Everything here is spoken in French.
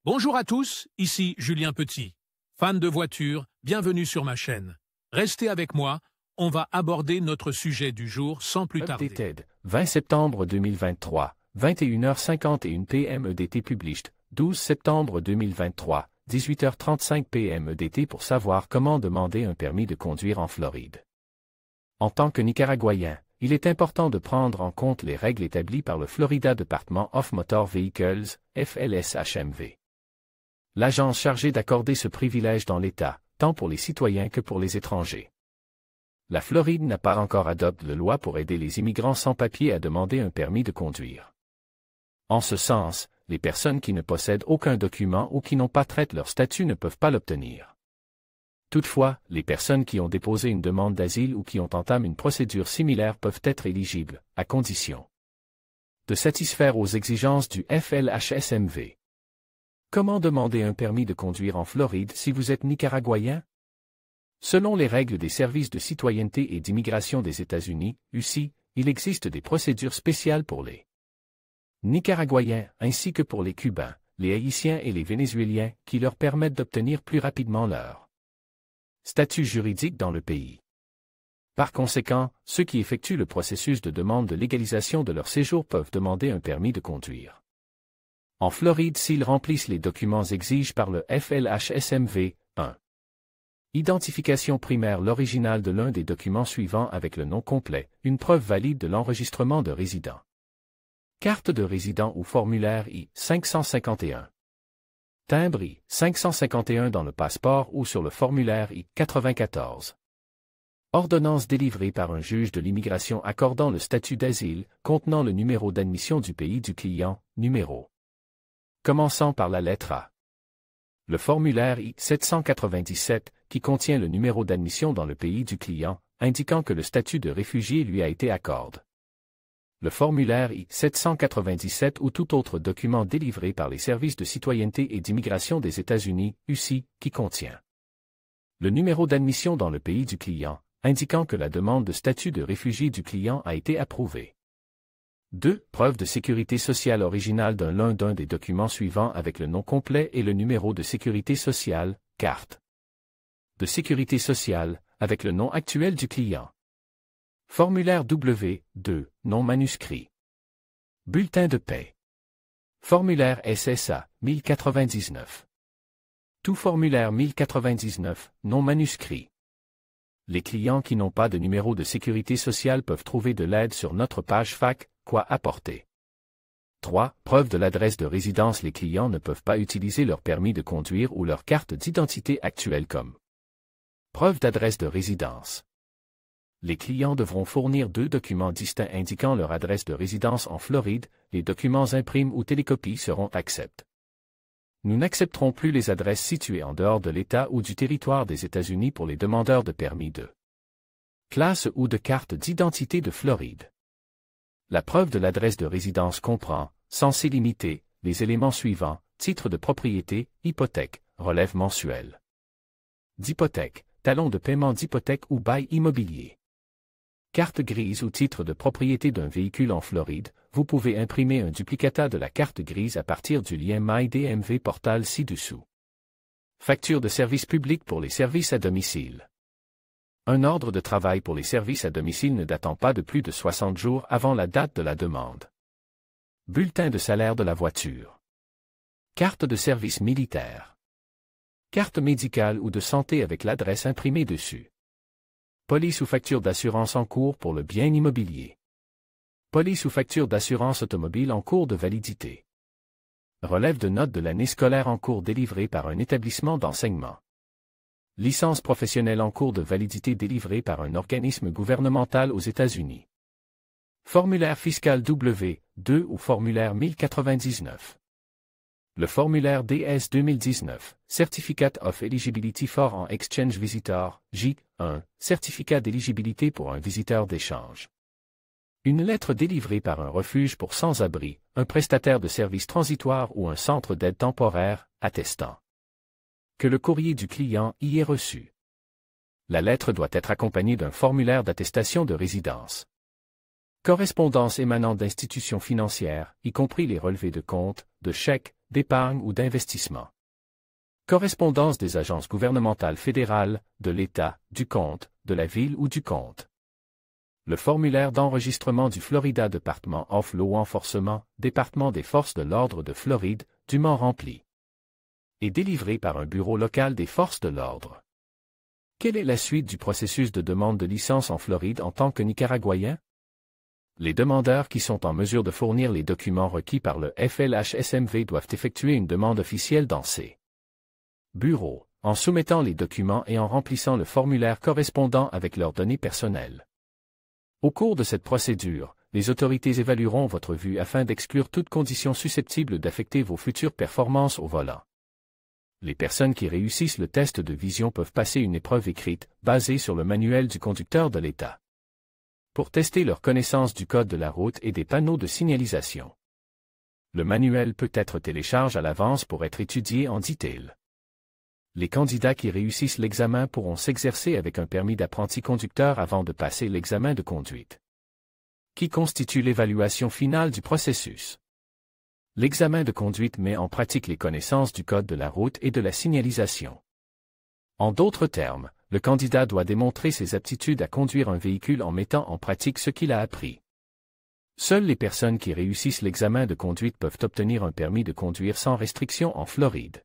Bonjour à tous, ici Julien Petit. Fan de voitures, bienvenue sur ma chaîne. Restez avec moi, on va aborder notre sujet du jour sans plus tarder. Updated, 20 septembre 2023, 21h51 PM EDT published, 12 septembre 2023, 18h35 PM EDT pour savoir comment demander un permis de conduire en Floride. En tant que Nicaraguayen, il est important de prendre en compte les règles établies par le Florida Department of Motor Vehicles, FLS-HMV. L'agence chargée d'accorder ce privilège dans l'État, tant pour les citoyens que pour les étrangers. La Floride n'a pas encore adopté de loi pour aider les immigrants sans papier à demander un permis de conduire. En ce sens, les personnes qui ne possèdent aucun document ou qui n'ont pas traité leur statut ne peuvent pas l'obtenir. Toutefois, les personnes qui ont déposé une demande d'asile ou qui ont entamé une procédure similaire peuvent être éligibles, à condition de satisfaire aux exigences du FLHSMV. Comment demander un permis de conduire en Floride si vous êtes nicaraguayen? Selon les règles des services de citoyenneté et d'immigration des États-Unis, UC, il existe des procédures spéciales pour les Nicaraguayens ainsi que pour les Cubains, les Haïtiens et les Vénézuéliens qui leur permettent d'obtenir plus rapidement leur statut juridique dans le pays. Par conséquent, ceux qui effectuent le processus de demande de légalisation de leur séjour peuvent demander un permis de conduire en Floride s'ils remplissent les documents exigés par le FLHSMV. 1. Identification primaire l'original de l'un des documents suivants avec le nom complet, une preuve valide de l'enregistrement de résident. Carte de résident ou formulaire I-551. Timbre I-551 dans le passeport ou sur le formulaire I-94. Ordonnance délivrée par un juge de l'immigration accordant le statut d'asile, contenant le numéro d'admission du pays du client, numéro. Commençant par la lettre A. Le formulaire I-797, qui contient le numéro d'admission dans le pays du client, indiquant que le statut de réfugié lui a été accordé. Le formulaire I-797 ou tout autre document délivré par les services de citoyenneté et d'immigration des États-Unis, UC, qui contient le numéro d'admission dans le pays du client, indiquant que la demande de statut de réfugié du client a été approuvée. 2. Preuve de sécurité sociale originale l'un des documents suivants avec le nom complet et le numéro de sécurité sociale, carte de sécurité sociale, avec le nom actuel du client. Formulaire W, 2, non manuscrit. Bulletin de paie. Formulaire SSA, 1099. Tout formulaire 1099, non manuscrit. Les clients qui n'ont pas de numéro de sécurité sociale peuvent trouver de l'aide sur notre page FAQ, quoi apporter. 3. Preuve de l'adresse de résidence. Les clients ne peuvent pas utiliser leur permis de conduire ou leur carte d'identité actuelle comme preuve d'adresse de résidence. Les clients devront fournir 2 documents distincts indiquant leur adresse de résidence en Floride. Les documents imprimes ou télécopies seront acceptés. Nous n'accepterons plus les adresses situées en dehors de l'État ou du territoire des États-Unis pour les demandeurs de permis de classe ou de carte d'identité de Floride. La preuve de l'adresse de résidence comprend, censé limiter, les éléments suivants: titre de propriété, hypothèque, relève mensuel d'hypothèque, talon de paiement d'hypothèque ou bail immobilier. Carte grise ou titre de propriété d'un véhicule en Floride. Vous pouvez imprimer un duplicata de la carte grise à partir du lien MyDMV Portal ci-dessous. Facture de service public pour les services à domicile. Un ordre de travail pour les services à domicile ne datant pas de plus de 60 jours avant la date de la demande. Bulletin de salaire de la voiture. Carte de service militaire. Carte médicale ou de santé avec l'adresse imprimée dessus. Police ou facture d'assurance en cours pour le bien immobilier. Police ou facture d'assurance automobile en cours de validité. Relève de notes de l'année scolaire en cours délivrée par un établissement d'enseignement. Licence professionnelle en cours de validité délivrée par un organisme gouvernemental aux États-Unis. Formulaire fiscal W, 2 ou formulaire 1099. Le formulaire DS 2019, Certificate of Eligibility for an Exchange Visitor, J1, certificat d'éligibilité pour un visiteur d'échange. Une lettre délivrée par un refuge pour sans-abri, un prestataire de services transitoires ou un centre d'aide temporaire, attestant que le courrier du client y est reçu. La lettre doit être accompagnée d'un formulaire d'attestation de résidence. Correspondance émanant d'institutions financières, y compris les relevés de comptes, de chèques, d'épargne ou d'investissement. Correspondance des agences gouvernementales fédérales, de l'État, du compte, de la ville ou du compte. Le formulaire d'enregistrement du Florida Department of Law Enforcement, département des forces de l'ordre de Floride, dûment rempli. Et délivré par un bureau local des forces de l'ordre. Quelle est la suite du processus de demande de licence en Floride en tant que Nicaraguayen? Les demandeurs qui sont en mesure de fournir les documents requis par le FLHSMV doivent effectuer une demande officielle dans ces bureaux, en soumettant les documents et en remplissant le formulaire correspondant avec leurs données personnelles. Au cours de cette procédure, les autorités évalueront votre vue afin d'exclure toute condition susceptible d'affecter vos futures performances au volant. Les personnes qui réussissent le test de vision peuvent passer une épreuve écrite, basée sur le manuel du conducteur de l'État, pour tester leur connaissance du code de la route et des panneaux de signalisation. Le manuel peut être téléchargé à l'avance pour être étudié en détail. Les candidats qui réussissent l'examen pourront s'exercer avec un permis d'apprenti conducteur avant de passer l'examen de conduite, qui constitue l'évaluation finale du processus. L'examen de conduite met en pratique les connaissances du code de la route et de la signalisation. En d'autres termes, le candidat doit démontrer ses aptitudes à conduire un véhicule en mettant en pratique ce qu'il a appris. Seules les personnes qui réussissent l'examen de conduite peuvent obtenir un permis de conduire sans restriction en Floride.